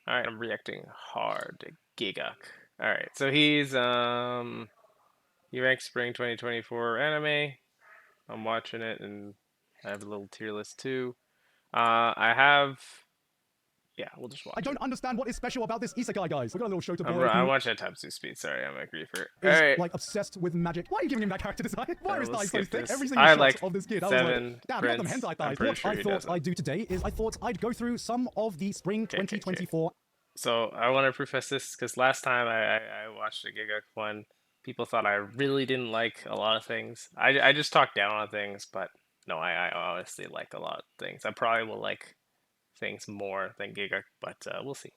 All right, I'm reacting hard to Gigguk. All right, so he ranks spring 2024 anime. I'm watching it, and I have a little tier list too. I have yeah, we'll just I watch don't it. understand what is special about this isekai, guys. We got a little Shota boy I who watch at top 2 speed. Sorry, I'm a griefer. All is right, like obsessed with magic. Why are you giving him that character design? Why are his we'll thighs so skip thick? this. Every single I shot like of this kid, I was like, 7 damn, you got them Prince. hentai I'm thighs. pretty What sure I he thought doesn't. I'd do today is I thought I'd go through some of the spring Okay. 2024. So I want to preface this because last time I watched the Gigguk one, people thought I really didn't like a lot of things. I just talked down on things, but no, I honestly like a lot of things. I probably will like things more than Gigguk, but we'll see.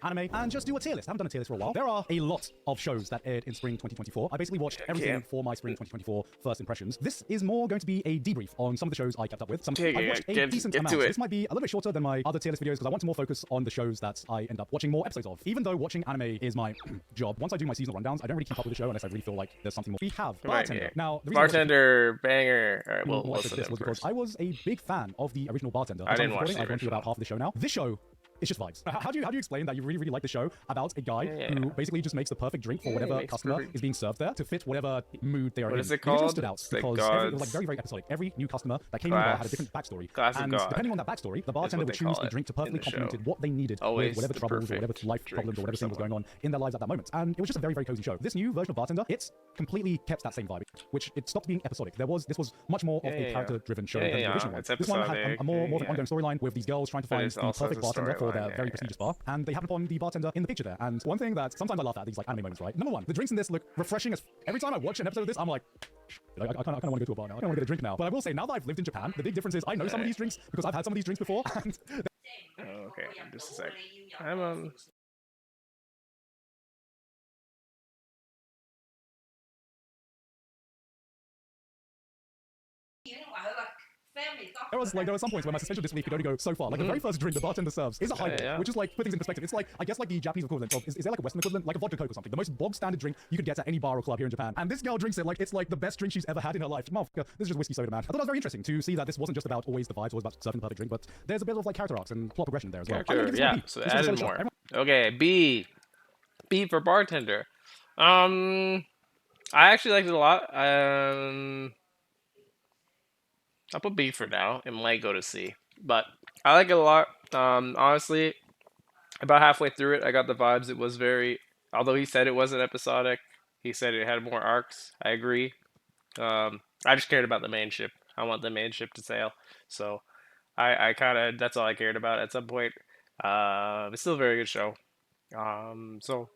Anime and just do a tier list. I haven't done a tier list for a while. There are a lot of shows that aired in spring 2024. I basically watched Okay, everything for my spring 2024 first impressions. This is more going to be a debrief on some of the shows I kept up with. I've watched a decent get amount. to So it. this might be a little bit shorter than my other tier list videos because I want to more focus on the shows that I end up watching more episodes of. Even though watching anime is my job, once I do my seasonal rundowns, I don't really keep up with the show unless I really feel like there's something more. We have Come on, Bartender. Now, the reason I watched Bartender banger. All right, more we'll episodes of listen to this him was because first. I was a big fan of the original Bartender. I At the time didn't of watch recording, the I've gone through original. about half of the show now. This show it's just vibes. How do you explain that you really like the show about a guy Yeah. who basically just makes the perfect drink for Yeah, whatever makes customer perfect. is being served there to fit whatever mood they are What in? is it The original called? stood out It's the because it was like gods very episodic. Every new customer that came in the bar had a different class. backstory, Class of and God depending on that backstory, the is bartender what would they choose call a it drink to in perfectly the show. complemented what they needed with Always whatever the troubles or whatever perfect life drink problems or for whatever thing was someone. going on in their lives at that moment. And it was just a very very cozy show. This new version of Bartender, it's completely kept that same vibe, which it stopped being episodic. This was much more of a character-driven show than the original one. It's This one had episodic. more of an ongoing storyline with these girls trying to But find it's the also perfect the bartender for their storyline. very prestigious bar, and they happen upon the bartender in the picture there. And one thing that sometimes I laugh at these like anime moments, right? Number one, the drinks in this look refreshing as every time I watch an episode of this, I'm like, I kind of want to go to a bar now. I kind of want to get a drink now. But I will say, now that I've lived in Japan, the big difference is I know some of these drinks because I've had some of these drinks before. And Oh, okay, just a sec. I'm. there were some points where my suspension of disbelief could only go so far. Like the very first drink the bartender serves is a highball, Yeah. which is like put things in perspective. It's like I guess like the Japanese equivalent of is there like a Western equivalent, like a vodka coke or something? The most bog standard drink you could get at any bar or club here in Japan. And this girl drinks it like it's like the best drink she's ever had in her life. Motherfucker, this is just whiskey soda, man. I thought it was very interesting to see that this wasn't just about always the vibes, always about serving the perfect drink, but there's a bit of like character arcs and plot progression there as well. Yeah, so added more. Okay, B for bartender. I actually liked it a lot. I'll put B for now. It might go to C, but I like it a lot. Honestly, about halfway through it, I got the vibes. It was very, although he said it wasn't episodic, he said it had more arcs. I agree. I just cared about the main ship. I want the main ship to sail, so I kind of that's all I cared about at some point. It's still a very good show. So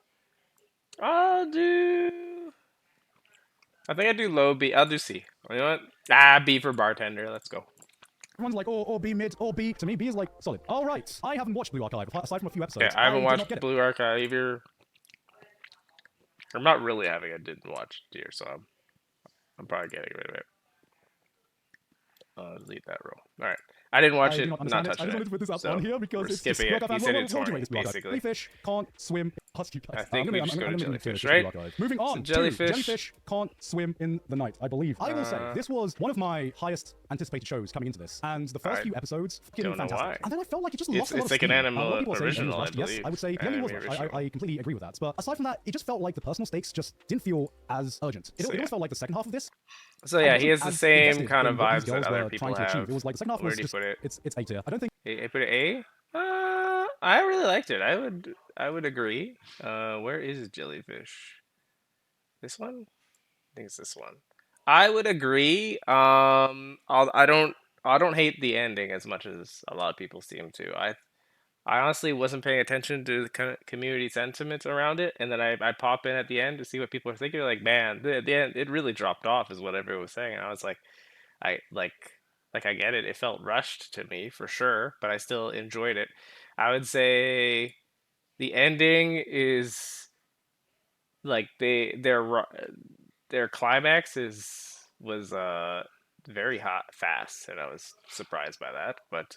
I'll do. I think I do low B. I'll do C. You know what? B for bartender. Let's go. Everyone's like, or B mid, or B. To me, B is like solid. All right, I haven't watched Blue Archive aside from a few Yeah, episodes. I haven't did not watched get it. Blue Archive either. I'm not really having. I didn't watch Deer, so I'm probably getting rid of it. Delete that row. All right. I didn't watch I do it. not Not understand it. I touching just it. wanted to put this up So on here because we're it's skipping just it. He said it's what would you horny, rate this Blue Archive? basically. Jellyfish can't swim. Husky guys. I think we just go to jellyfish, right? Moving on. So jellyfish. Jellyfish can't swim in the night, I believe. I will say this was one of my highest anticipated shows coming into this, and the first few episodes fucking fantastic. Why. And then I felt like it just lost a lot It's of like steam. an anime A lot of people are saying original, it was rushed. I Yes, believe. I would say the anime was rushed. I completely agree with that. But aside from that, it just felt like the personal stakes just didn't feel as urgent. It almost felt like the second half of this. So yeah, he has the same kind of vibes that other people have. It was like the second half Where was do you just put it? it's A tier. I don't think I put it A. I really liked it. I would agree. Where is jellyfish? This one? I think it's this one. I would agree. I don't hate the ending as much as a lot of people seem to. I honestly wasn't paying attention to the community sentiment around it, and then I pop in at the end to see what people are thinking. Like, man, the end it really dropped off, is what everyone was saying. And I was like, I like I get it. It felt rushed to me for sure, but I still enjoyed it. I would say the ending is like their climax was very hot fast, and I was surprised by that. But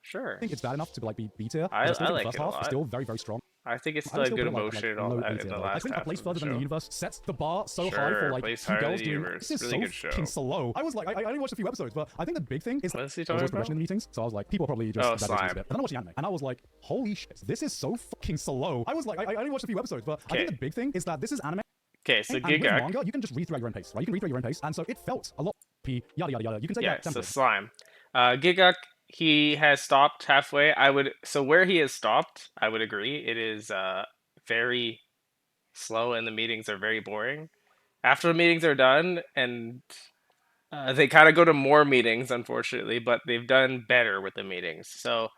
Sure. think it's bad enough to like be B tier, I but I still I think the like first it a half is lot. still very, very strong. I think it's I still would a still good put it emotion and all low that A in tier the though. I last think a half place of the further than the show. universe sets the bar so high for Sure, like place two higher than girls the doing universe. this is Really so good show. fucking slow. I was like, I only watched a few episodes, but I think the big thing is What is he there was talking always progression about? in the meetings, so I was like, people are probably just Oh, exaggerating this slime. bit. But then I watched the anime, and I was like, holy shit, this is so fucking slow. I was like, I only watched a few episodes, but I Okay. think the big thing is that this is anime, Okay, so and with Gigguk. manga, you can just read through at your own pace, right? You can read through at your own pace, and so it felt a lot yada yada yada. You can say Yeah, yeah, so tempo. slime. Gigguk, he has stopped halfway. So where he has stopped, I would agree. It is very slow and the meetings are very boring. After the meetings are done, and they kind of go to more meetings, unfortunately, but they've done better with the meetings. So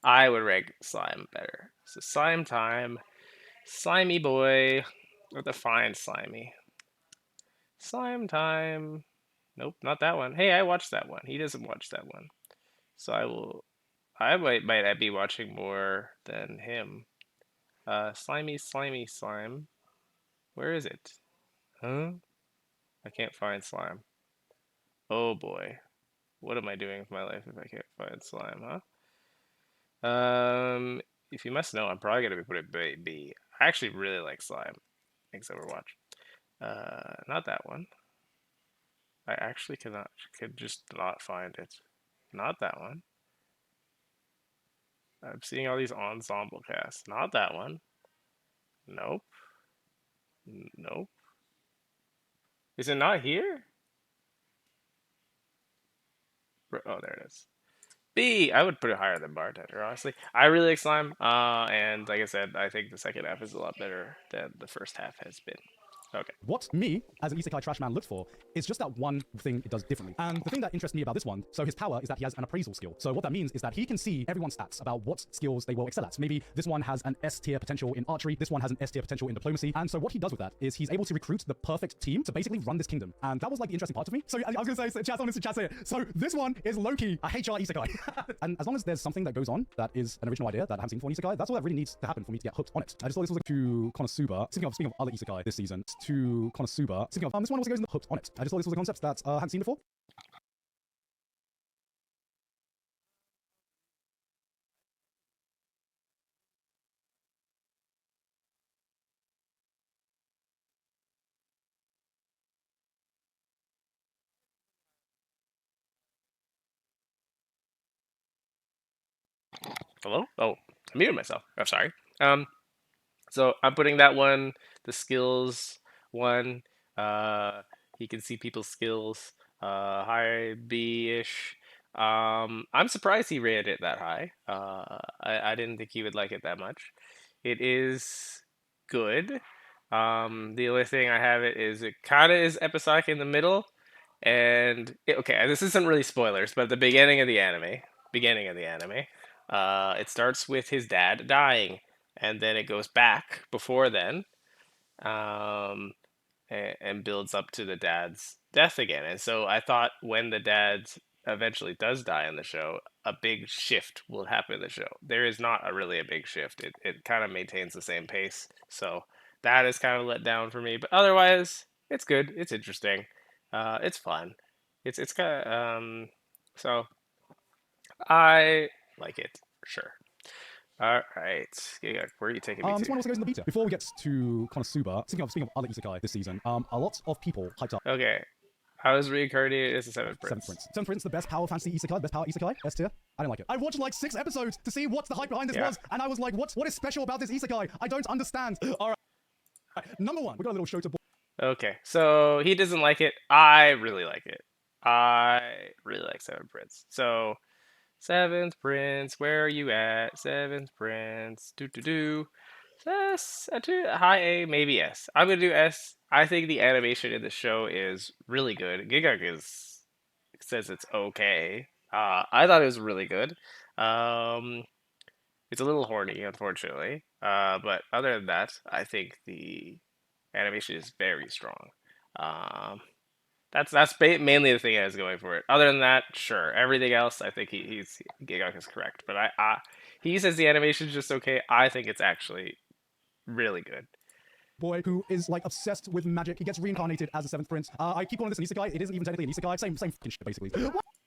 I would rank slime better. So slime time. Slimy boy. Or the fine slimy. Slime time. Nope, not that one. Hey, I watched that one. He doesn't watch that one. So I might be watching more than him. Slimy, slimy, slime. Where is it? Huh? I can't find slime. Oh boy. What am I doing with my life if I can't find slime, huh? If you must know, I'm probably gonna be putting B. I actually really like slime. Thanks, Overwatch. Not that one. I actually could just not find it. Not that one. I'm seeing all these ensemble casts. Not that one. Nope. Nope. Is it not here? Oh, there it is. B. I would put it higher than bartender, honestly. I really like slime. And like I said, I think the second half is a lot better than the first half has been. Okay. What me, as an isekai trash man, looks for is just that one thing it does differently. And the thing that interests me about this one, so his power is that he has an appraisal skill. So what that means is that he can see everyone's stats about what skills they will excel at. Maybe this one has an S tier potential in archery, this one has an S tier potential in diplomacy. And so what he does with that is he's able to recruit the perfect team to basically run this kingdom. And that was like the interesting part of me. So I was gonna say, chat, someone in chat say it. So this one is low-key a HR isekai. And as long as there's something that goes on that is an original idea that I haven't seen for an isekai, that's all that really needs to happen for me to get hooked on it. I just thought this was like to Konosuba. Speaking of other isekai this season, to Konosuba. Speaking of, this one also goes in the hooked on it. I just thought this was a concept that I hadn't seen before. Hello? Oh, I muted myself. I'm sorry. Um, so I'm putting that one, the skills one. Uh, he can see people's skills. High B-ish. I'm surprised he rated it that high. I didn't think he would like it that much. It is good. The only thing I have it kind of is episodic in the middle, and okay, this isn't really spoilers, but at the beginning of the anime, it starts with his dad dying, and then it goes back before then, um, and builds up to the dad's death again. And so I thought when the dad eventually does die in the show, a big shift will happen in the show. There is not really a big shift. It kind of maintains the same pace. So that is kind of let down for me. But otherwise, it's good. It's interesting. It's fun. It's kind of so I like it for sure. All right, Giga, where are you taking me This to? one also goes in the beta. Before we get to Konosuba, speaking of other isekai this season, a lot of people hyped up Okay, I was reincarnated as a seventh Seventh prince. Prince. Seventh Prince, the best power fantasy isekai, best power isekai, S tier. I didn't like it. I watched like 6 episodes to see what the hype behind this Yeah. was, and I was like, what is special about this isekai? I don't understand. All right. Number one, we got a little show to. Okay, so he doesn't like it. I really like it. I really like Seventh Prince. So, Seventh Prince, where are you at? Seventh Prince, do do do. S, high A, maybe S. I'm gonna do S. I think the animation in the show is really good. Gigguk is says it's okay. I thought it was really good. Um, it's a little horny, unfortunately. But other than that, I think the animation is very strong. Um, that's mainly the thing I was going for it. Other than that, sure. Everything else, I think he's Gigok is correct. But he says the animation is just okay. I think it's actually really good. Boy who is like obsessed with magic. He gets reincarnated as the Seventh Prince. I keep calling this an isekai. It isn't even technically an isekai. Same fucking shit basically.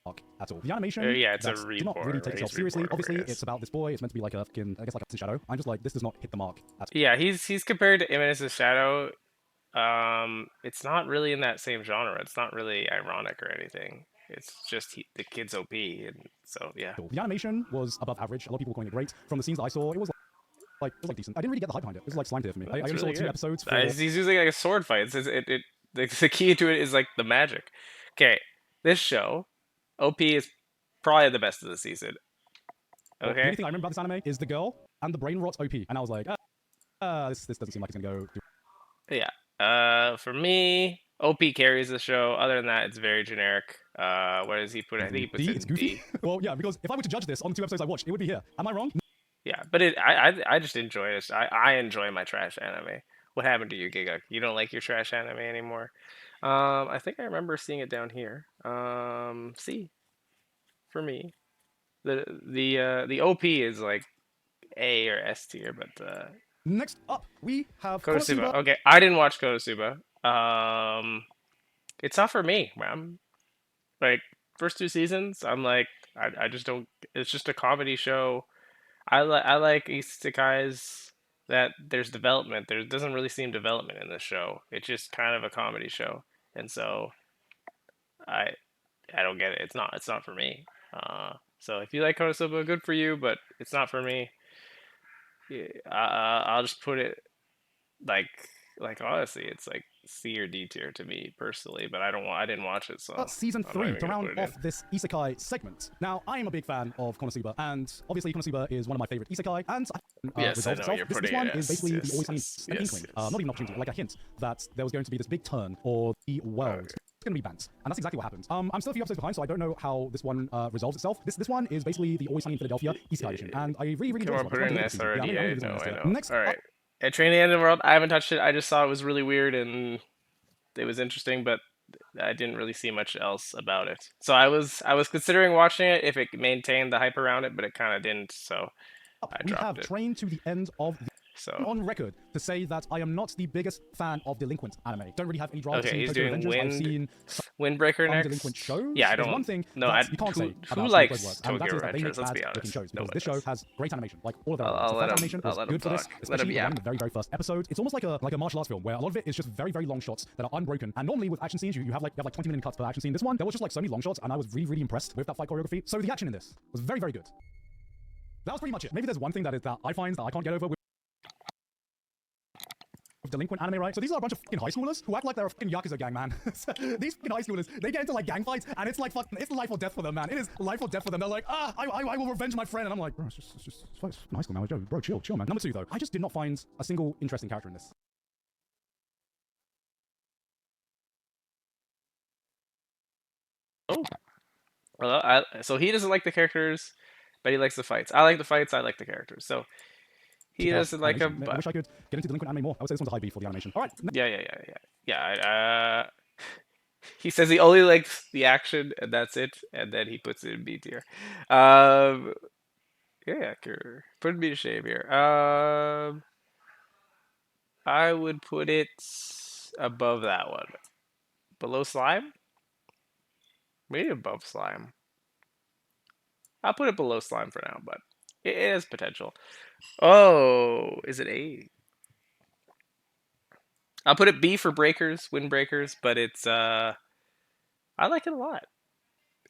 at all. The animation Yeah, it's a that did not reborn, really take right? itself He's seriously. reborn, Obviously, I guess. it's about this boy. It's meant to be like a fucking, I guess, like a shadow. I'm just like, this does not hit the mark at all. Yeah, he's compared to Imminence Shadow. It's not really in that same genre. It's not really ironic or anything. It's just the kid's OP, and so yeah. The animation was above average. A lot of people were calling it great. From the scenes that I saw, it was like decent. I didn't really get the hype behind it. It was like slime tier for me. I It's only saw really 2 good. episodes for. He's using like a sword fight. The key to it is like the magic. Okay, this show, OP is probably the best of the season. The Okay. only thing I remember about this anime is the girl and the brain rot OP, and I was like, this doesn't seem like it's gonna go. Yeah. For me, OP carries the show. Other than that, it's very generic. Where does he put it? I think he puts D? it It's in goofy. D. Well, yeah, because if I were to judge this on the 2 episodes I watched, it would be here. Am I wrong? Yeah, but I just enjoy it. I enjoy my trash anime. What happened to you, Gigguk? You don't like your trash anime anymore? I think I remember seeing it down here. C for me. The OP is like A or S tier, but Next up, we have Konosuba. Konosuba. Okay, I didn't watch Konosuba. It's not for me, man. Like first 2 seasons, I'm like, I just don't. It's just a comedy show. I like isekais that there's development. There doesn't really seem development in this show. It's just kind of a comedy show, and so I I don't get it. It's not for me. So if you like Konosuba, good for you, but it's not for me. Yeah, I'll just put it like honestly, it's like C or D tier to me personally, but I didn't watch it, so Season I'm not 3 even to gonna round put it in. off this isekai segment. Now, I am a big fan of Konosuba, and obviously Konosuba is one of my favorite isekai, and Yes, I resolved know itself. you're This putting one it. is Yes, basically the yes, always yes, an yes, inkling, yes. not even an opportunity, like a hint that there was going to be this big turn, or the world Okay. it's going to be banned, and that's exactly what happened. I'm still a few episodes behind, so I don't know how this one resolves itself. This one is basically the Always Sunny in Philadelphia isekai edition, and I really enjoyed Come this on, one. put It's it in one of my this favorite already. seasons. Yeah, I'm I gonna know, this I one know. next All up, right. At Train the End of the World, I haven't touched it. I just saw it was really weird and it was interesting, but I didn't really see much else about it. So I was considering watching it if it maintained the hype around it, but it kind of didn't. So I we have dropped it. Train to the End of the So on record to say that I am not the biggest fan of delinquent anime. Don't really have any drive to okay, see he's Tokyo doing Revengers. I've seen Windbreaker some delinquent next. shows. Yeah, I There's don't. one thing No, that you can't who say about likes Code Words, and that Tokyo is that they make Revengers? Let's bad be looking honest. shows, No because one this show does. has great animation, like all of their I'll, animations. I'll The let fight him. animation I'll was let him good for this, talk. Let him especially yak. in the very, very first episode. It's almost like a martial arts film where a lot of it is just very, very long shots that are unbroken. And normally with action scenes, you have like 20-minute cuts per action scene. This one, there was just like so many long shots, and I was really, really impressed with that fight choreography. So the action in this was very, very good. That was pretty much it. Maybe there's one thing that I find that I can't get over with delinquent anime, right? So these are a bunch of fucking high schoolers who act like they're a fucking Yakuza gang, man. These fucking high schoolers, they get into like gang fights, and it's like fucking, it's life or death for them, man. It is life or death for them. They're like, I will revenge my friend, and I'm like, bro, it's just high school, man. Bro, chill, man. Number 2, though, I just did not find a single interesting character in this. Oh, well, so he doesn't like the characters, but he likes the fights. I like the fights. I like the characters. So he doesn't like Animation. them. I But wish I could get into delinquent anime more. I would say this one's a high B for the animation. All right, yeah. He says he only likes the action, and that's it. And then he puts it in B tier. Um, yeah, put me to shame here. I would put it above that one. Below slime? Maybe above slime. I'll put it below slime for now, but it has potential. Oh, is it A? I'll put it B for breakers, windbreakers, but it's I like it a lot.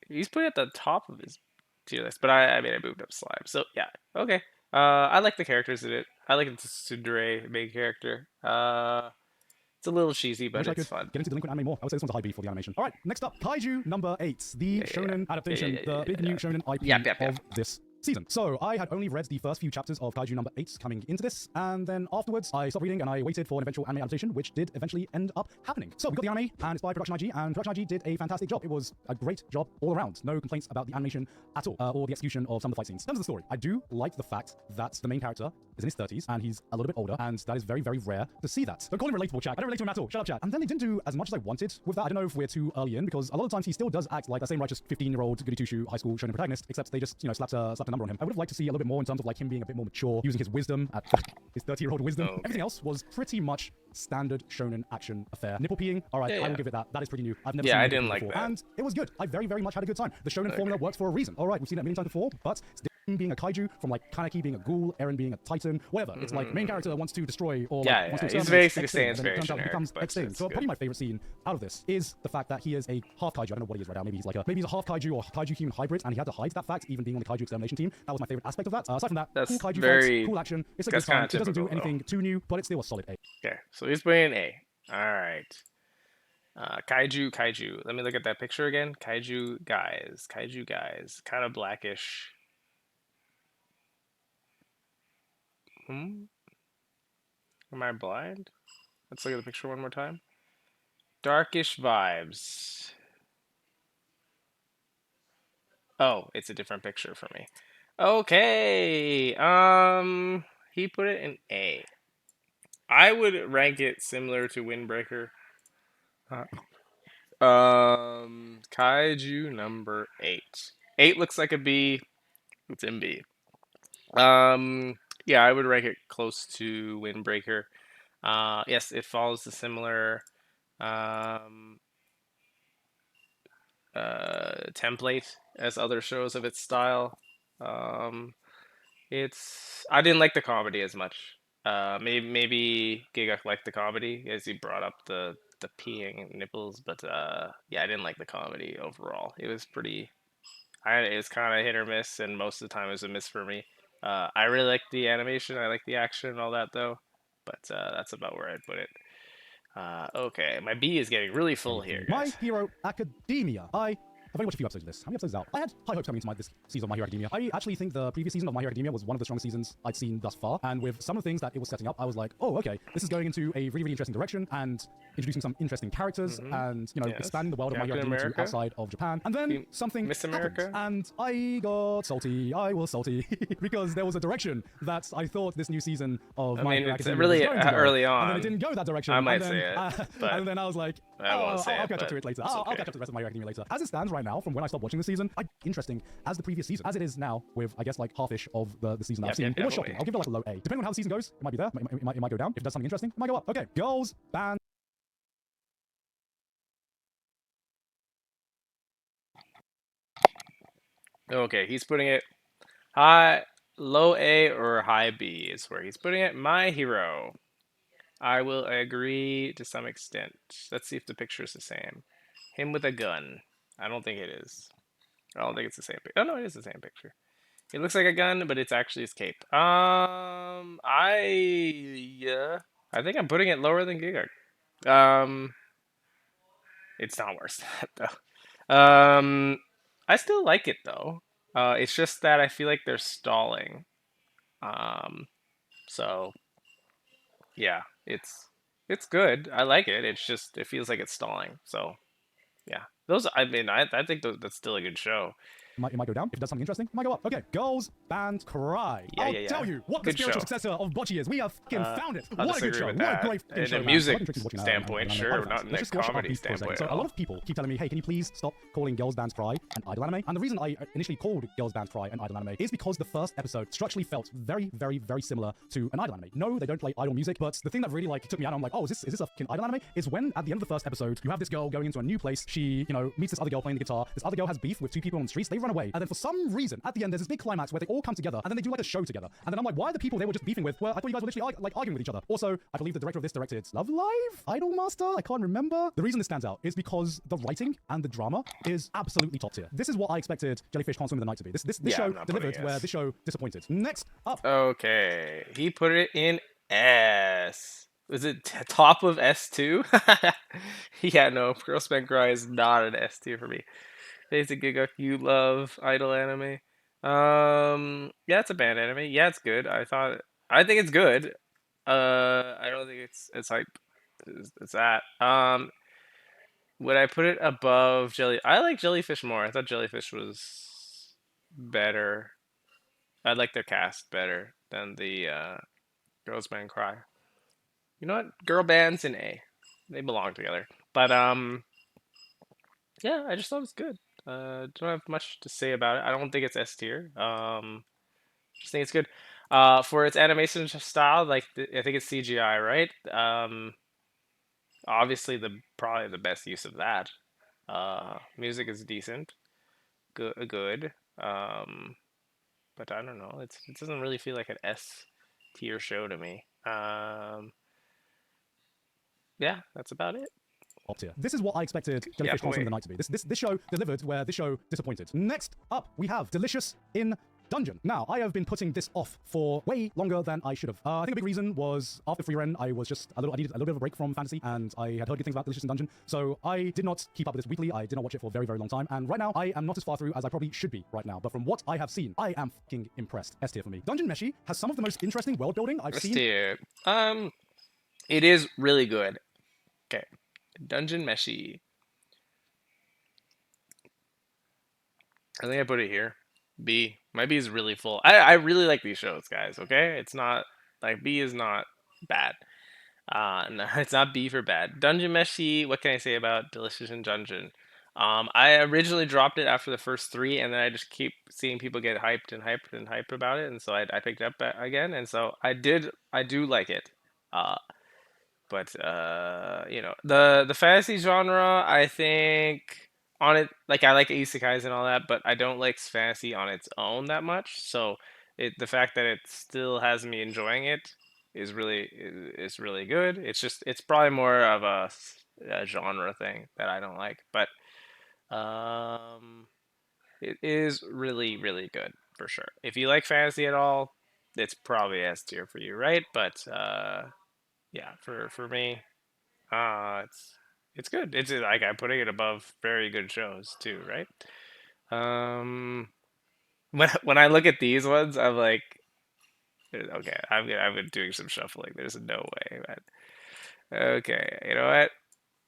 He's put it at the top of his tier list, but I mean I moved up slime. So yeah, okay. I like the characters in it. I like the tsundere main character. It's a little cheesy, I but wish I it's could fun. get into delinquent anime more. I would say this one's a high B for the animation. All right, next up, Kaiju number 8, the shonen adaptation, the big new shonen IP of this season. So I had only read the first few chapters of Kaiju number 8 coming into this, and then afterwards I stopped reading and I waited for an eventual anime adaptation, which did eventually end up happening. So we got the anime, and it's by Production IG, and Production IG did a fantastic job. It was a great job all around. No complaints about the animation at all, or the execution of some of the fight scenes. In terms of the story, I do like the fact that the main character is in his 30s and he's a little bit older, and that is very, very rare to see that. Don't call him relatable, chat. I don't relate to him at all. Shut up, chat. And then they didn't do as much as I wanted with that. I don't know if we're too early in, because a lot of times he still does act like that same righteous 15-year-old goody two-shoe high school shonen protagonist, except they just, slapped a number on him. I would have liked to see a little bit more in terms of like him being a bit more mature, using his wisdom at his 30-year-old wisdom. Okay. Everything else was pretty much standard shonen action affair. Nipple peeing, all right, Yeah, I will yeah. give it that. That is pretty new. I've never Yeah, seen I nipple didn't peeing like before, that. and it was good. I very, very much had a good time. The shonen formula works for a reason. All right, we've seen it many times before, but him being a kaiju, from like Kaneki being a ghoul, Eren being a titan, whatever. It's like main character wants to destroy or like, Yeah, wants yeah. to He's exterminate basically X saying thing, it's and then very it turns out it generic, becomes but X thing. it's So good. probably my favorite scene out of this is the fact that he is a half kaiju. I don't know what he is right now. Maybe he's a half kaiju or kaiju human hybrid, and he had to hide that fact, even being on the kaiju extermination team. That was my favorite aspect of that. Aside from that, That's cool kaiju fights, very. cool action. It's a good That's kind time. of It doesn't do typical, though. anything too new, but it's still a solid A. Okay, so he's putting an A. All right. Kaiju. Let me look at that picture again. Kaiju guys. Kaiju guys. Kind of blackish. Hmm? Am I blind? Let's look at the picture one more time. Darkish vibes. Oh, it's a different picture for me. Okay. He put it in A. I would rank it similar to Windbreaker. Uh, Kaiju number 8. 8 looks like a B. It's in B. Yeah, I would rank it close to Windbreaker. Yes, it follows the similar um, template as other shows of its style. Um, I didn't like the comedy as much. Maybe Gigguk liked the comedy as he brought up the peeing nipples, but yeah, I didn't like the comedy overall. It was pretty. It was kind of hit or miss, and most of the time it was a miss for me. I really like the animation. I like the action and all that though, but that's about where I'd put it. Okay, my B is getting really full here, My guys. Hero Academia. I've only watched a few episodes of this. How many episodes is out? I had high hopes coming into this season of My Hero Academia. I actually think the previous season of My Hero Academia was one of the strongest seasons I'd seen thus far. And with some of the things that it was setting up, I was like, oh, okay, this is going into a really, really interesting direction and introducing some interesting characters and, Yes. expanding the world of My Hero Captain Academia to America. outside of Japan. And then something Miss happened. America. And I got salty. I was salty because there was a direction that I thought this new season of I My mean, Hero it's Academia really was going to go. early And then it on. didn't go that direction. I and might then, say it, but and then I was like, I won't say I'll it, catch up but to it later. it's I'll okay. catch up to the rest of My Hero Academia later. As it stands right now, from when I stopped watching the season, interesting as the previous season, as it is now with I guess like half-ish of the season that I've Yep, seen. yep, It was definitely. shocking. I'll give it like a low A. Depending on how the season goes, it might be there. It might go down. If it does something interesting, it might go up. Okay, girls band. Okay, he's putting it high, low A or high B is where he's putting it. My Hero. I will agree to some extent. Let's see if the picture is the same. Him with a gun. I don't think it is. I don't think it's the same picture. Oh no, it is the same picture. It looks like a gun, but it's actually his cape. Yeah, I think I'm putting it lower than Gigguk. Um, it's not worse than that though. I still like it though. It's just that I feel like they're stalling. Um, so yeah, it's good. I like it. It's just it feels like it's stalling. So yeah, those. I mean, I think that's still a good show. It might go down. If it does something interesting, it might go up. Okay, girls band cry. Yeah, I'll yeah, tell yeah. you what the Good spiritual show. successor of Bocce is. We have fucking found it. I'll What a good disagree show. with What a that. great fucking In show, a man. music I like watching standpoint, anime. sure, Artifacts. not in Let's a just squash up our comedy beef for a second. standpoint So at a lot all. of people keep telling me, hey, can you please stop calling Girls Bands Cry an idol anime? And the reason I initially called Girls Bands Cry an idol anime is because the first episode structurally felt very, very, very similar to an idol anime. No, they don't play idol music, but the thing that really like took me out, I'm like, oh, is this a fucking idol anime? Is when at the end of the first episode, you have this girl going into a new place. She, meets this other girl playing the guitar. This other girl has beef with two people on the streets. They run away, and then for some reason, at the end, there's this big climax where they all come together, and then they do like a show together. And then I'm like, why are the people they were just beefing with? Well, I thought you guys were literally like arguing with each other. Also, I believe the director of this directed Love Live, Idolmaster. I can't remember. The reason this stands out is because the writing and the drama is absolutely top tier. This is what I expected Jellyfish Can't Swim in the Night to be. This Yeah, show I'm not putting delivered where S. this show disappointed. Next up, Okay, he put it in S. Was it top of S2? Yeah, no, Girl Spank Cry is not an S tier for me. Basic Gigguk, you love idol anime. Yeah, it's a band anime. Yeah, it's good. I think it's good. I don't think it's hype. It's that. Would I put it above Jelly? I like Jellyfish more. I thought Jellyfish was better. I like their cast better than the Girls Band Cry. You know what? Girl bands and A, they belong together. But yeah, I just thought it was good. Don't have much to say about it. I don't think it's S tier. Just think it's good. For its animation style, like I think it's CGI, right? Obviously the probably the best use of that. Music is decent, good. Um, but I don't know. It doesn't really feel like an S tier show to me. Yeah, that's about it. Top tier. This is what I expected Yeah, Jellyfish Crossing of wait. the Night to be. This show delivered where this show disappointed. Next up, we have Delicious in Dungeon. Now, I have been putting this off for way longer than I should have. I think a big reason was after Free Ren, I needed a little bit of a break from fantasy, and I had heard good things about Delicious in Dungeon, so I did not keep up with this weekly. I did not watch it for a very, very long time, and right now, I am not as far through as I probably should be right now, but from what I have seen, I am fucking impressed. S tier for me. Dungeon Meshi has some of the most interesting world building I've Let's seen. see it. It is really good. Okay, Dungeon Meshi. I think I put it here. B. My B is really full. I really like these shows, guys. Okay, it's not like B is not bad. No, it's not B for bad. Dungeon Meshi. What can I say about Delicious in Dungeon? I originally dropped it after the first three, and then I just keep seeing people get hyped and hyped and hyped about it, and so I picked it up again, and so I do like it. Uh, but you know, the fantasy genre, I think on it, like I like isekais and all that, but I don't like fantasy on its own that much. So the fact that it still has me enjoying it is really good. It's just it's probably more of a genre thing that I don't like, but it is really good for sure. If you like fantasy at all, it's probably S tier for you, right? But yeah, for me, it's good. It's like I'm putting it above very good shows too, right? Um, when I look at these ones, I'm like, okay, I'm doing some shuffling. There's no way, man. Okay, you know what?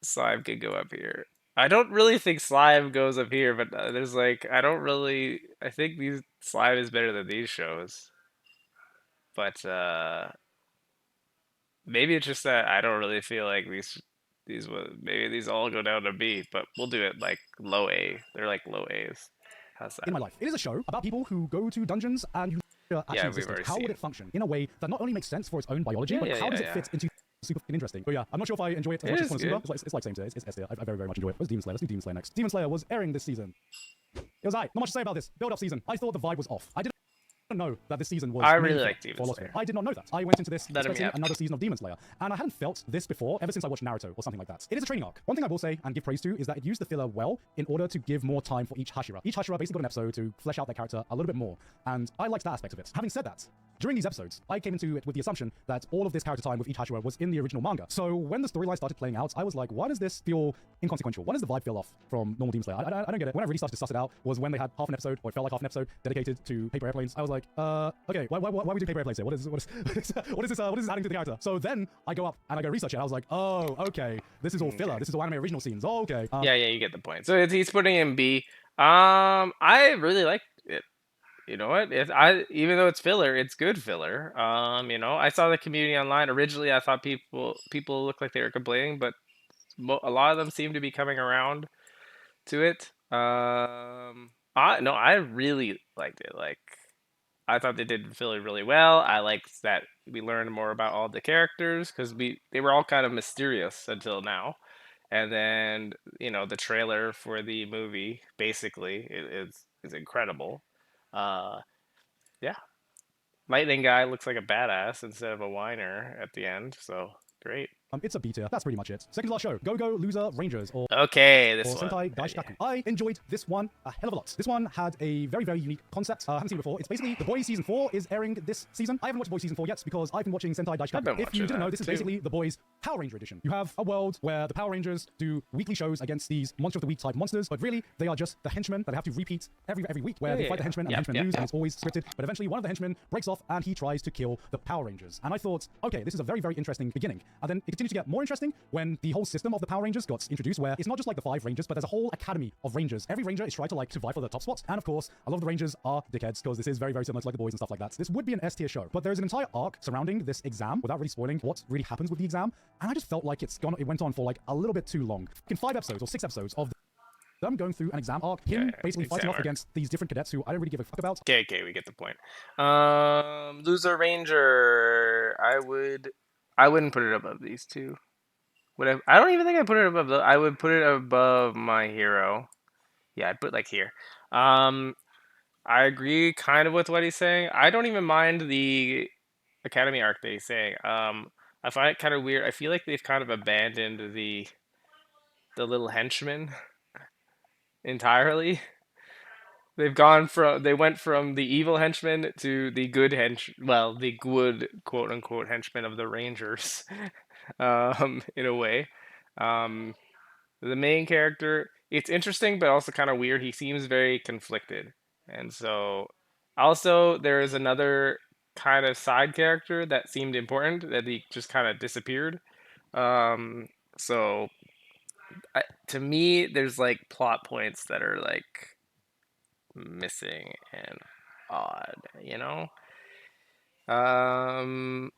Slime could go up here. I don't really think slime goes up here, but there's like I don't really. I think these slime is better than these shows, but maybe it's just that I don't really feel like maybe these all go down to B, but we'll do it like low A. They're like low A's. How's In that? my life. It is a show about people who go to dungeons and who actually Yeah, we've existed. already How would seen. it function in a way that not only makes sense for its own biology, Yeah, but yeah, how yeah, does it yeah. fit into super fucking interesting? But yeah, I'm not sure if I enjoy it as It much as is Konosuba. good. It's like same tier. It's S tier. I very, very much enjoy it. Where's Demon Slayer? Let's do Demon Slayer next. Demon Slayer was airing this season. It was not much to say about this. Build up season. I thought the vibe was off. I didn't know that this season was I mainly really filler like Demon for a lot of Slayer. it. I did not know that. I went into this Let him expecting yap. another season of Demon Slayer, and I hadn't felt this before ever since I watched Naruto or something like that. It is a training arc. One thing I will say and give praise to is that it used the filler well in order to give more time for each Hashira. Each Hashira basically got an episode to flesh out their character a little bit more, and I liked that aspect of it. Having said that, during these episodes, I came into it with the assumption that all of this character time with each Hashira was in the original manga. So when the storyline started playing out, I was like, why does this feel inconsequential? Why does the vibe feel off from normal Demon Slayer? I don't get it. When I really started to suss it out was when they had half an episode, or it felt like half an episode, dedicated to paper airplanes. I was like, okay, why are we doing paper airplanes here? What is this adding to the character? So then I go up and I go research it. I was like, oh, okay, this is all filler. Okay. This is all anime original scenes. Oh, okay. Yeah, yeah, you get the point. So he's putting in B. I really like it. You know what? Even though it's filler, it's good filler. You know, I saw the community online. Originally, I thought people looked like they were complaining, but a lot of them seem to be coming around to it. I no, I really liked it. Like, I thought they did filler really well. I liked that we learned more about all the characters because they were all kind of mysterious until now. And then you know the trailer for the movie basically is incredible. Uh, yeah, Lightning guy looks like a badass instead of a whiner at the end. So great. It's a B tier. That's pretty much it. Second to last show, Go Go Loser Rangers, or Okay, this one. Sentai Yeah, Daishikaku. I enjoyed this one a hell of a lot. This one had a very, very unique concept. I haven't seen it before. It's basically The Boys Season 4 is airing this season. I haven't watched The Boys Season 4 yet because I've been watching Sentai I've Daishikaku. been If you watching didn't know, that this is too. basically The Boys Power Ranger edition. You have a world where the Power Rangers do weekly shows against these Monster of the Week type monsters, but really they are just the henchmen that have to repeat every week, where Yeah, they yeah, fight the yeah. henchmen and Yeah, the henchmen yeah, lose, yeah. and it's always scripted. But eventually one of the henchmen breaks off and he tries to kill the Power Rangers. And I thought, okay, this is a very, very interesting beginning. And then it continued to get more interesting when the whole system of the Power Rangers got introduced, where it's not just like the 5 Rangers, but there's a whole academy of Rangers. Every Ranger is trying to like to vie for the top spots, and of course, a lot of the Rangers are dickheads because this is very, very similar to like the boys and stuff like that. This would be an S tier show, but there's an entire arc surrounding this exam without really spoiling what really happens with the exam, and I just felt like it went on for like a little bit too long. In 5 episodes or 6 episodes of them going through an exam arc, him basically fighting off against these different cadets who I don't really give a fuck about. Okay, we get the point. Loser Ranger. I wouldn't put it above these two. I don't even think I put it above. I would put it above my hero. Yeah, I'd put like here. I agree kind of with what he's saying. I don't even mind the Academy arc that he's saying. I find it kind of weird. I feel like they've kind of abandoned the little henchman entirely. They went from the evil henchman to the good the good quote unquote henchman of the Rangers, in a way. Um, the main character, it's interesting, but also kind of weird. He seems very conflicted, and so also there is another kind of side character that seemed important that he just kind of disappeared. Um, so to me, there's like plot points that are like missing and odd, you know? Um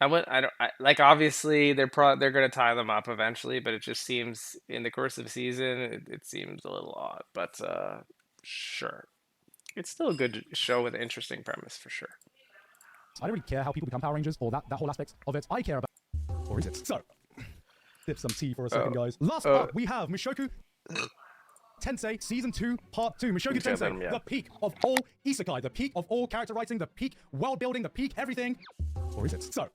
I don't like obviously they're gonna tie them up eventually, but it just seems in the course of the season it seems a little odd. But sure. It's still a good show with an interesting premise for sure. I don't really care how people become Power Rangers or that whole aspect of it. I care about, or is it? So, sip some tea for a second, guys. Last up, we have Mushoku Tensei Season 2, Part 2. Mushoku Tensei, the peak of all isekai, the peak of all character writing, the peak world building, the peak everything. Or is it? So,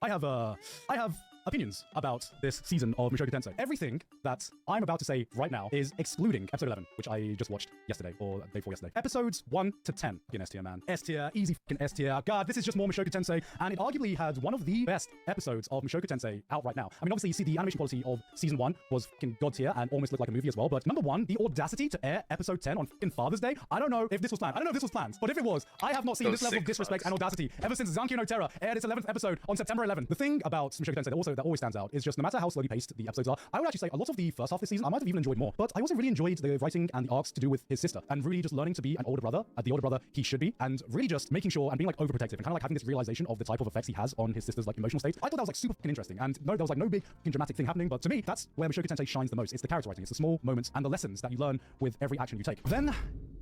I have opinions about this season of Mushoku Tensei. Everything that I'm about to say right now is excluding episode 11, which I just watched yesterday, or the day before yesterday. Episodes 1 to 10. Fucking S tier, man. S tier, easy fucking S tier. God, this is just more Mushoku Tensei, and it arguably had one of the best episodes of Mushoku Tensei out right now. I mean, obviously, you see the animation quality of season 1 was fucking god tier and almost looked like a movie as well, but number 1, the audacity to air episode 10 on fucking Father's Day. I don't know if this was planned. I don't know if this was planned, but if it was, I have not seen this level of disrespect and audacity ever since Zankyo no Terra aired its 11th episode on September 11th. The thing about Mushoku Tensei that always stands out is just no matter how slowly paced the episodes are, I would actually say a lot of the first half of this season I might have even enjoyed more. But I also really enjoyed the writing and the arcs to do with his sister, and really just learning to be an older brother, the older brother he should be, and really just making sure and being like overprotective and kind of like having this realization of the type of effects he has on his sister's like emotional state. I thought that was like super fucking interesting, and no, there was like no big fucking dramatic thing happening, but to me, that's where Mushoku Tensei shines the most. It's the character writing, it's the small moments and the lessons that you learn with every action you take. Then,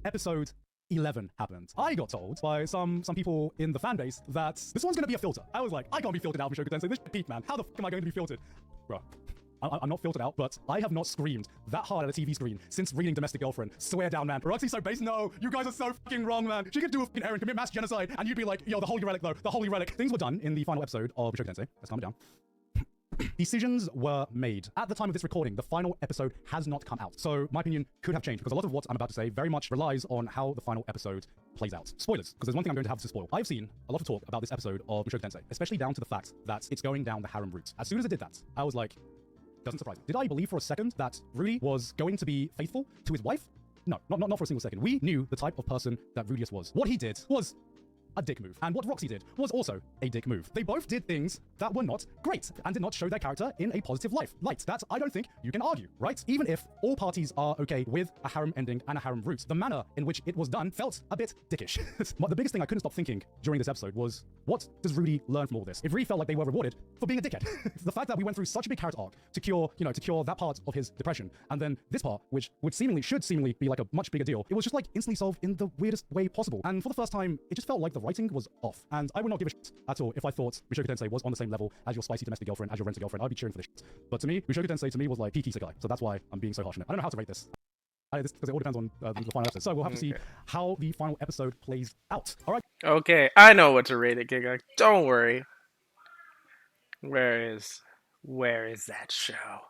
episode 11 happened. I got told by some people in the fan base that this one's gonna be a filter. I was like, I can't be filtered out of Mushoku Tensei. This peak, man. How the fuck am I going to be filtered? Bruh. I'm not filtered out, but I have not screamed that hard at a TV screen since reading Domestic Girlfriend. Swear down, man. Roxy's so base. No, you guys are so fucking wrong, man. She could do a fucking errand, commit mass genocide, and you'd be like, yo, the holy relic, though. The holy relic. Things were done in the final episode of Mushoku Tensei. Let's calm it down. Decisions were made. At the time of this recording, the final episode has not come out. So my opinion could have changed because a lot of what I'm about to say very much relies on how the final episode plays out. Spoilers, because there's one thing I'm going to have to spoil. I've seen a lot of talk about this episode of Mushoku Tensei, especially down to the fact that it's going down the harem route. As soon as it did that, I was like, doesn't surprise me. Did I believe for a second that Rudy was going to be faithful to his wife? No, not for a single second. We knew the type of person that Rudius was. What he did was a dick move. And what Roxy did was also a dick move. They both did things that were not great and did not show their character in a positive light. That I don't think you can argue, right? Even if all parties are okay with a harem ending and a harem route, the manner in which it was done felt a bit dickish. The biggest thing I couldn't stop thinking during this episode was, what does Rudy learn from all this? It really felt like they were rewarded for being a dickhead. The fact that we went through such a big character arc to cure that part of his depression, and then this part, which should seemingly be like a much bigger deal, it was just like instantly solved in the weirdest way possible. And for the first time, it just felt like the writing was off. And I would not give a shit at all if I thought Mushoku Tensei was on the same level as your spicy domestic girlfriend, as your rental girlfriend. I'd be cheering for this shit. But to me, Mushoku Tensei to me was like peak isekai. So that's why I'm being so harsh on it. I don't know how to rate this. Because it all depends on the final episode. So we'll have to see how the final episode plays out. All right. Okay, I know what to rate it, Gigguk. Don't worry. Where is that show?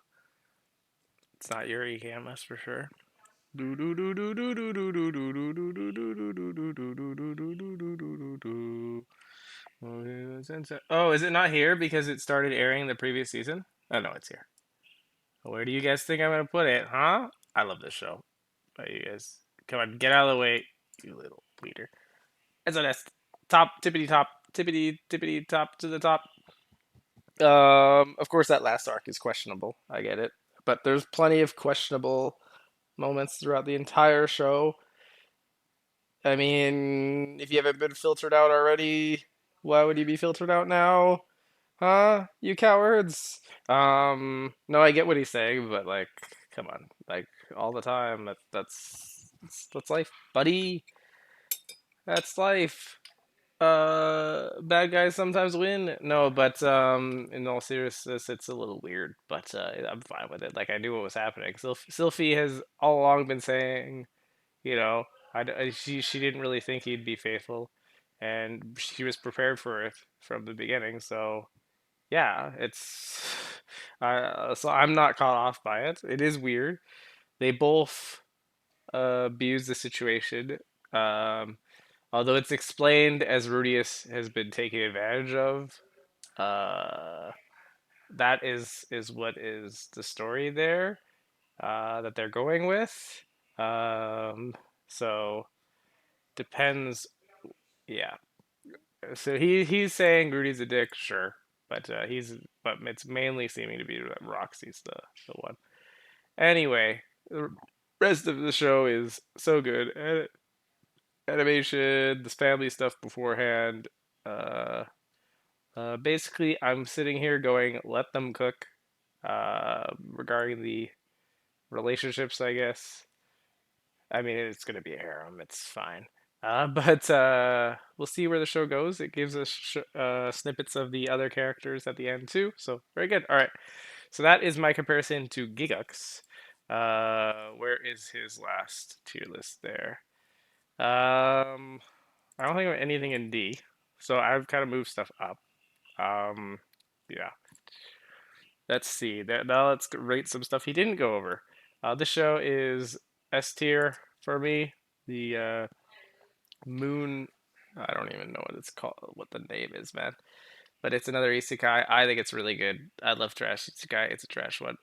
It's not Yuri Camus for sure. Oh, is it not here because it started airing the previous season? Oh no, it's here. Where do you guys think I'm gonna put it, huh? I love this show. But you guys, come on, get out of the way, you little bleeder. It's a nest. Top, tippity top to the top. Of course, that last arc is questionable. I get it, but there's plenty of questionable moments throughout the entire show. I mean, if you haven't been filtered out already, why would you be filtered out now? Huh? You cowards. No, I get what he's saying, but like, come on, like all the time. That's life, buddy. That's life. Bad guys sometimes win. No, but in all seriousness, it's a little weird, but I'm fine with it. Like I knew what was happening. Sylphie has all along been saying, you know, she didn't really think he'd be faithful, and she was prepared for it from the beginning. So yeah, it's so I'm not caught off by it. It is weird. They both abuse the situation. Um, Although it's explained as Rudius has been taken advantage of, uh, that is what is the story there that they're going with. Um, so depends. Yeah. So he's saying Rudy's a dick, sure, but but it's mainly seeming to be that Roxy's the one. Anyway, the rest of the show is so good. Animation, this family stuff beforehand. Uh, Basically, I'm sitting here going, let them cook. Regarding the relationships, I guess. I mean, it's gonna be a harem. It's fine. But we'll see where the show goes. It gives us snippets of the other characters at the end too. So very good. All right. So that is my comparison to Gigguk's. Where is his last tier list there? I don't think of anything in D. So I've kind of moved stuff up. Um, yeah. Let's see. Now let's rate some stuff he didn't go over. This show is S tier for me. The Moon. I don't even know what it's called, what the name is, man. But it's another isekai. I think it's really good. I love trash isekai. It's a trash one.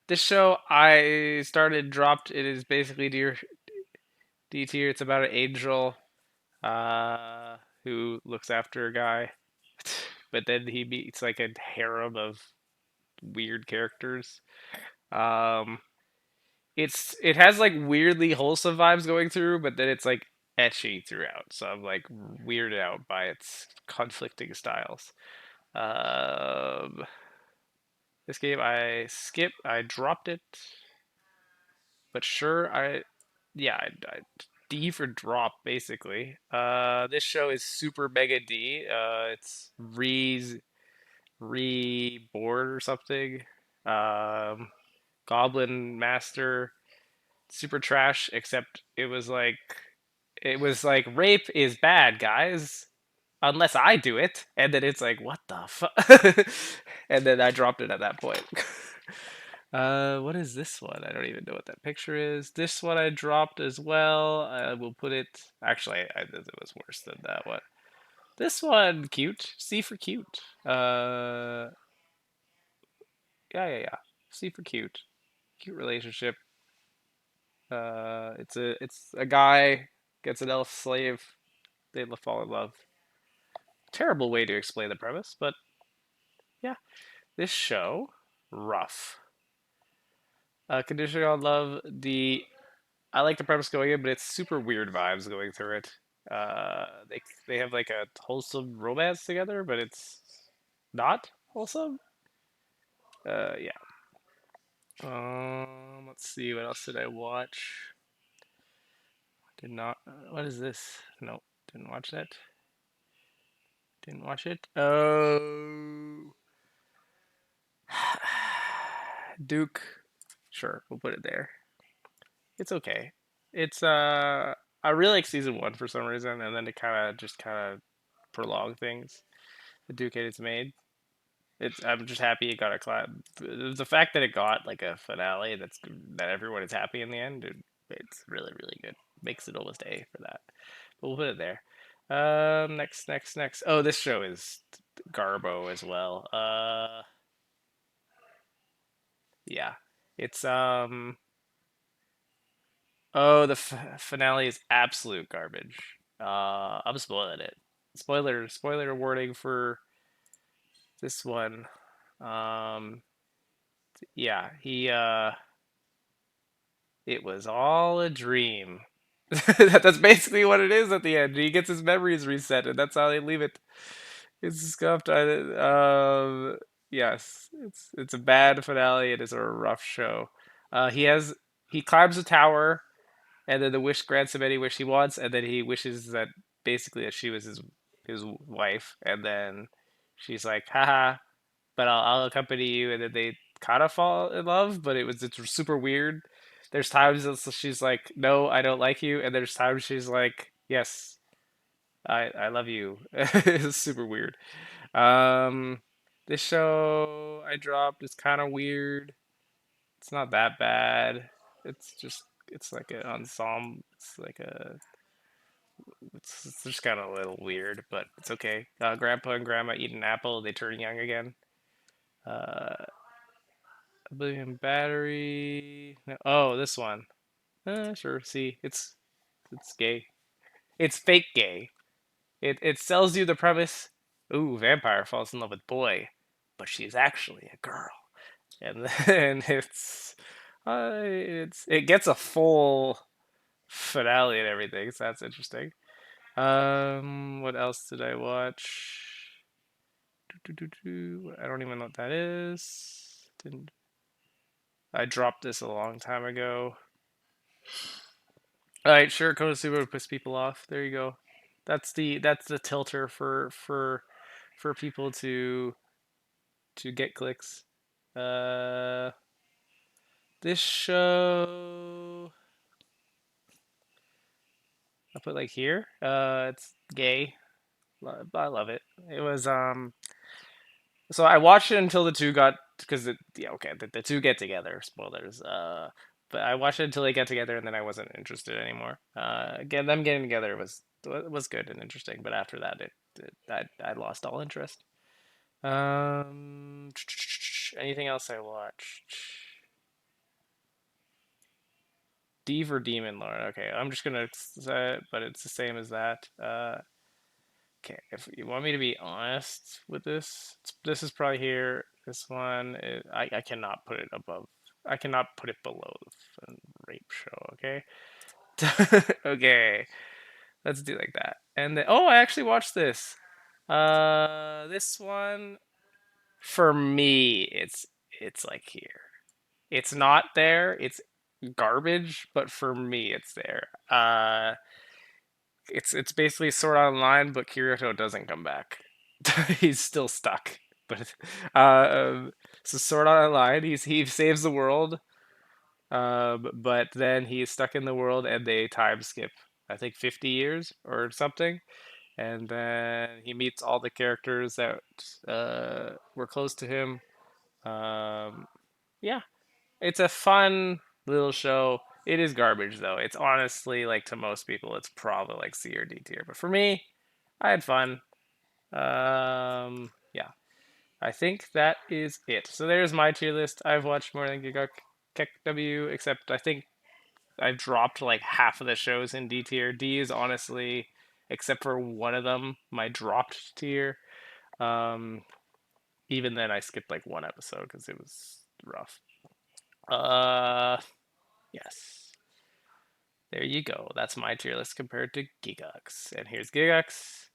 This show I started dropped. It is basically D tier. It's about an angel who looks after a guy, but then he meets like a harem of weird characters. Um, it has like weirdly wholesome vibes going through, but then it's like etchy throughout. So I'm like weirded out by its conflicting styles. Um, this game I dropped it, but sure, I D for drop basically. This show is super mega D. It's reborn or something. Um, Goblin Master, super trash. Except it was like rape is bad, guys, unless I do it. And then it's like, what the fuck? And then I dropped it at that point. What is this one? I don't even know what that picture is. This one I dropped as well. I will put it. Actually, it was worse than that one. This one, cute. C for cute. Yeah. C for cute. Cute relationship. It's a guy gets an elf slave. They fall in love. Terrible way to explain the premise, but yeah. This show, rough. Conditioning on love. I like the premise going in, but it's super weird vibes going through it. They have like a wholesome romance together, but it's not wholesome. Yeah. Let's see. What else did I watch? Did not. What is this? Nope. Didn't watch that. Didn't watch it. Oh. Duke. Sure, we'll put it there. It's okay. It's I really like season one for some reason, and then it kind of prolonged things. The Duke it's made. It's I'm just happy it got a clap. The fact that it got like a finale that everyone is happy in the end, it's really good. Makes it almost A for that. But we'll put it there. Next. Oh, this show is Garbo as well. Yeah, it's Oh, the finale is absolute garbage. I'm spoiling it. Spoiler warning for This one, um, yeah, it was all a dream. That's basically what it is at the end. He gets his memories reset, and that's how they leave it. It's scuffed. Yes, it's a bad finale. It is a rough show. He climbs a tower, and then the wish grants him any wish he wants, and then he wishes that basically that she was his wife, and then she's like, haha, but I'll accompany you, and then they kind of fall in love, but it's super weird. There's times that she's like, no, I don't like you, and there's times she's like, yes, I love you. It's super weird. Um, this show I dropped is kind of weird. It's not that bad. It's just it's like an ensemble. It's just kind of a little weird, but it's okay. Grandpa and Grandma eat an apple. They turn young again. Uh, Oblivion Battery. No, oh, this one. Sure. See, it's gay. It's fake gay. It sells you the premise. Ooh, vampire falls in love with boy, but she's actually a girl, and then it gets a full finale and everything. So that's interesting. What else did I watch? I don't even know what that is. Didn't I dropped this a long time ago? All right, sure. Konosuba would piss people off. There you go. That's the tilter for people to get clicks. Uh, this show I'll put like here. It's gay. I love it. It was So I watched it until the two got because yeah, okay, the two get together. Spoilers. But I watched it until they get together, and then I wasn't interested anymore. Again, them getting together was good and interesting, but after that, I lost all interest. Um, anything else I watched? Div or Demon Lord? Okay, I'm just gonna say it, but it's the same as that. Okay, if you want me to be honest with this is probably here. This one, I cannot put it above. I cannot put it below the rape show. Okay, okay, let's do like that. And then, oh, I actually watched this. This one for me, it's like here. It's not there. It's garbage, but for me, it's there. It's basically Sword Art Online, but Kirito doesn't come back. He's still stuck. But so Sword Art Online, he saves the world, but then he's stuck in the world, and they time skip. I think 50 years or something, and then he meets all the characters that were close to him. Um, yeah, it's a fun little show. It is garbage though. It's honestly like to most people, it's probably like C or D tier. But for me, I had fun. Yeah, I think that is it. So there's my tier list. I've watched more than Gigguk W, except I think I've dropped like half of the shows in D tier. D is honestly, except for one of them, my dropped tier. Um, Even then, I skipped like one episode because it was rough. Uh, yes. There you go. That's my tier list compared to Gigguk's. And here's Gigguk's.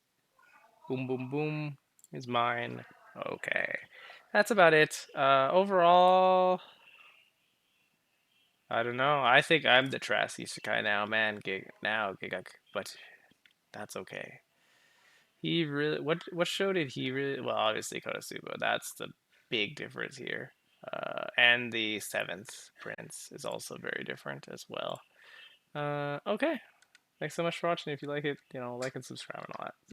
Boom, boom, boom is mine. Okay. That's about it. Overall, I don't know. I think I'm the trash isekai now, man. Gigguk. But that's okay. He really, what show did he really, well, obviously Konosuba. That's the big difference here. And the Seventh Prince is also very different as well. Okay. Thanks so much for watching. If you like it, like and subscribe and all that.